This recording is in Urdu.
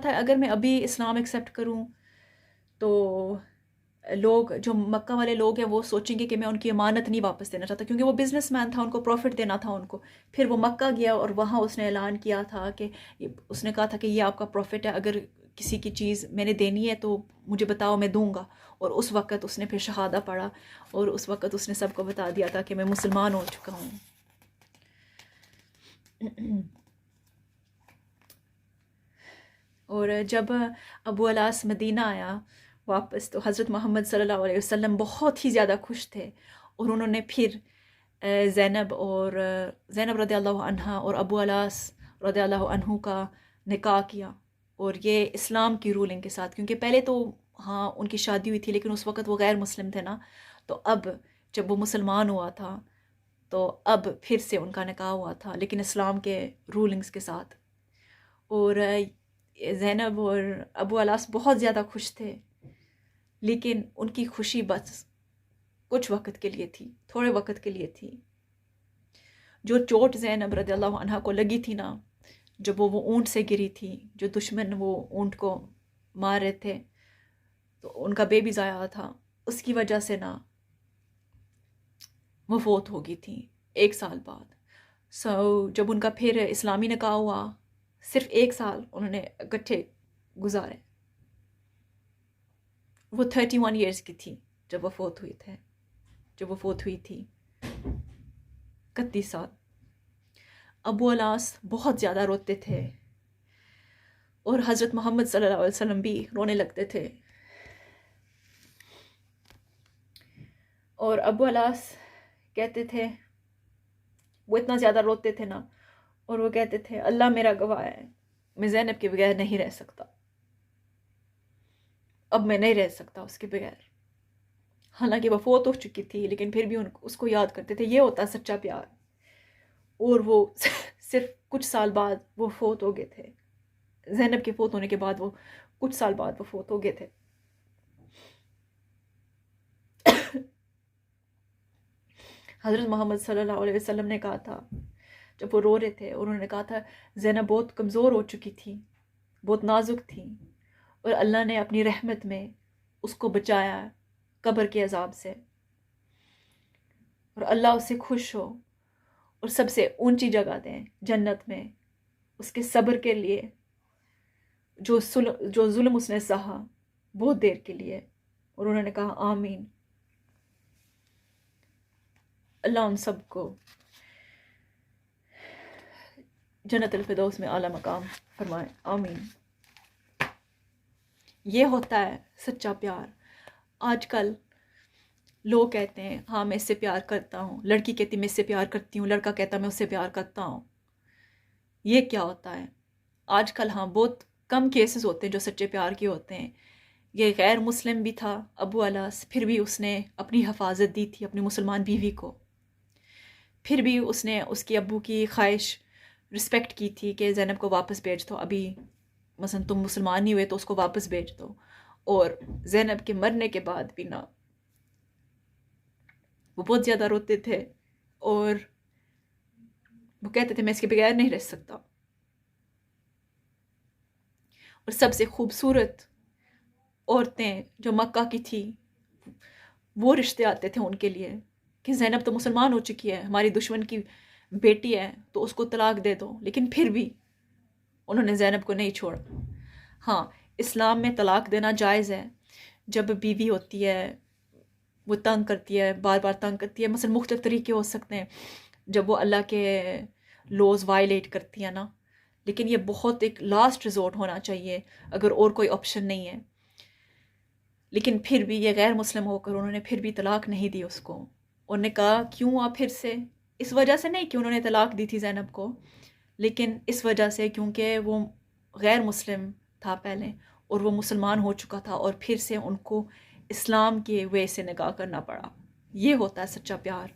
تھا اگر میں ابھی اسلام ایکسیپٹ کروں تو لوگ جو مکہ والے لوگ ہیں وہ سوچیں گے کہ میں ان کی امانت نہیں واپس دینا چاہتا، کیونکہ وہ بزنس مین تھا، ان کو پروفٹ دینا تھا ان کو. پھر وہ مکہ گیا اور وہاں اس نے اعلان کیا تھا کہ اس نے کہا تھا کہ یہ آپ کا پروفٹ ہے، اگر کسی کی چیز میں نے دینی ہے تو مجھے بتاؤ، میں دوں گا. اور اس وقت اس نے پھر شہادہ پڑھا اور اس وقت اس نے سب کو بتا دیا تھا کہ میں مسلمان ہو چکا ہوں. اور جب ابو الاس مدینہ آیا واپس تو حضرت محمد صلی اللہ علیہ وسلم بہت ہی زیادہ خوش تھے، اور انہوں نے پھر زینب رضی اللہ عنہ اور ابو الاس رضی اللہ عنہ کا نکاح کیا، اور یہ اسلام کی رولنگ کے ساتھ. کیونکہ پہلے تو ہاں ان کی شادی ہوئی تھی لیکن اس وقت وہ غیر مسلم تھے نا، تو اب جب وہ مسلمان ہوا تھا تو اب پھر سے ان کا نکاح ہوا تھا لیکن اسلام کے رولنگز کے ساتھ. اور زینب اور ابو الاس بہت زیادہ خوش تھے، لیکن ان کی خوشی بس کچھ وقت کے لیے تھی، تھوڑے وقت کے لیے تھی. جو چوٹ زینب رضی اللہ عنہ کو لگی تھی نا، جب وہ اونٹ سے گری تھی، جو دشمن وہ اونٹ کو مار رہے تھے تو ان کا بیبی ضائع تھا، اس کی وجہ سے نا وہ فوت ہو گئی تھی 1 سال بعد. جب ان کا پھر اسلامی نکاح ہوا، صرف 1 سال انہوں نے اکٹھے گزارے. وہ 31 ایئرز کی تھی جب وہ فوت ہوئی تھی 31 سال. ابو الاس بہت زیادہ روتے تھے اور حضرت محمد صلی اللہ علیہ وسلم بھی رونے لگتے تھے. اور ابو الاس کہتے تھے، وہ اتنا زیادہ روتے تھے نا، اور وہ کہتے تھے اللہ میرا گواہ ہے، میں زینب کے بغیر نہیں رہ سکتا، اب میں نہیں رہ سکتا اس کے بغیر. حالانکہ وہ فوت ہو چکی تھی لیکن پھر بھی اس کو یاد کرتے تھے. یہ ہوتا ہے سچا پیار. اور وہ صرف کچھ سال بعد وہ فوت ہو گئے تھے. زینب کے فوت ہونے کے بعد وہ کچھ سال بعد وہ فوت ہو گئے تھے. حضرت محمد صلی اللہ علیہ وسلم نے کہا تھا، جب وہ رو رہے تھے، انہوں نے کہا تھا زینب بہت کمزور ہو چکی تھی، بہت نازک تھی، اور اللہ نے اپنی رحمت میں اس کو بچایا قبر کے عذاب سے، اور اللہ اس سے خوش ہو اور سب سے اونچی جگہ دیں جنت میں اس کے صبر کے لیے، جو ظلم اس نے سہا بہت دیر کے لیے. اور انہوں نے کہا آمین. اللہ ان سب کو جنت الفردوس میں اعلیٰ مقام فرمائے، آمین. یہ ہوتا ہے سچا پیار. آج کل لوگ کہتے ہیں ہاں میں اس سے پیار کرتا ہوں، لڑکی کہتی میں اس سے پیار کرتی ہوں، لڑکا کہتا میں اس سے پیار کرتا ہوں. یہ کیا ہوتا ہے آج کل؟ ہاں بہت کم کیسز ہوتے ہیں جو سچے پیار کے ہوتے ہیں. یہ غیر مسلم بھی تھا ابو الاس، پھر بھی اس نے اپنی حفاظت دی تھی اپنی مسلمان بیوی کو. پھر بھی اس نے اس کی ابو کی خواہش رسپیکٹ کی تھی کہ زینب کو واپس بھیج دو، ابھی مثلا تم مسلمان نہیں ہوئے تو اس کو واپس بھیج دو. اور زینب کے مرنے کے بعد بھی نا وہ بہت زیادہ روتے تھے اور وہ کہتے تھے میں اس کے بغیر نہیں رہ سکتا. اور سب سے خوبصورت عورتیں جو مکہ کی تھی وہ رشتے آتے تھے ان کے لیے کہ زینب تو مسلمان ہو چکی ہے، ہماری دشمن کی بیٹی ہے تو اس کو طلاق دے دو. لیکن پھر بھی انہوں نے زینب کو نہیں چھوڑا. ہاں اسلام میں طلاق دینا جائز ہے جب بیوی ہوتی ہے وہ تنگ کرتی ہے، بار بار تنگ کرتی ہے. مثلا مختلف طریقے ہو سکتے ہیں جب وہ اللہ کے لوز وائلیٹ کرتی ہے نا، لیکن یہ بہت ایک لاسٹ ریزورٹ ہونا چاہیے اگر اور کوئی آپشن نہیں ہے. لیکن پھر بھی یہ غیر مسلم ہو کر انہوں نے پھر بھی طلاق نہیں دی اس کو. انہوں نے کہا کیوں آپ پھر سے؟ اس وجہ سے نہیں کہ انہوں نے طلاق دی تھی زینب کو، لیکن اس وجہ سے کیونکہ وہ غیر مسلم تھا پہلے اور وہ مسلمان ہو چکا تھا، اور پھر سے ان کو اسلام کے وے سے نکاح کرنا پڑا. یہ ہوتا ہے سچا پیار.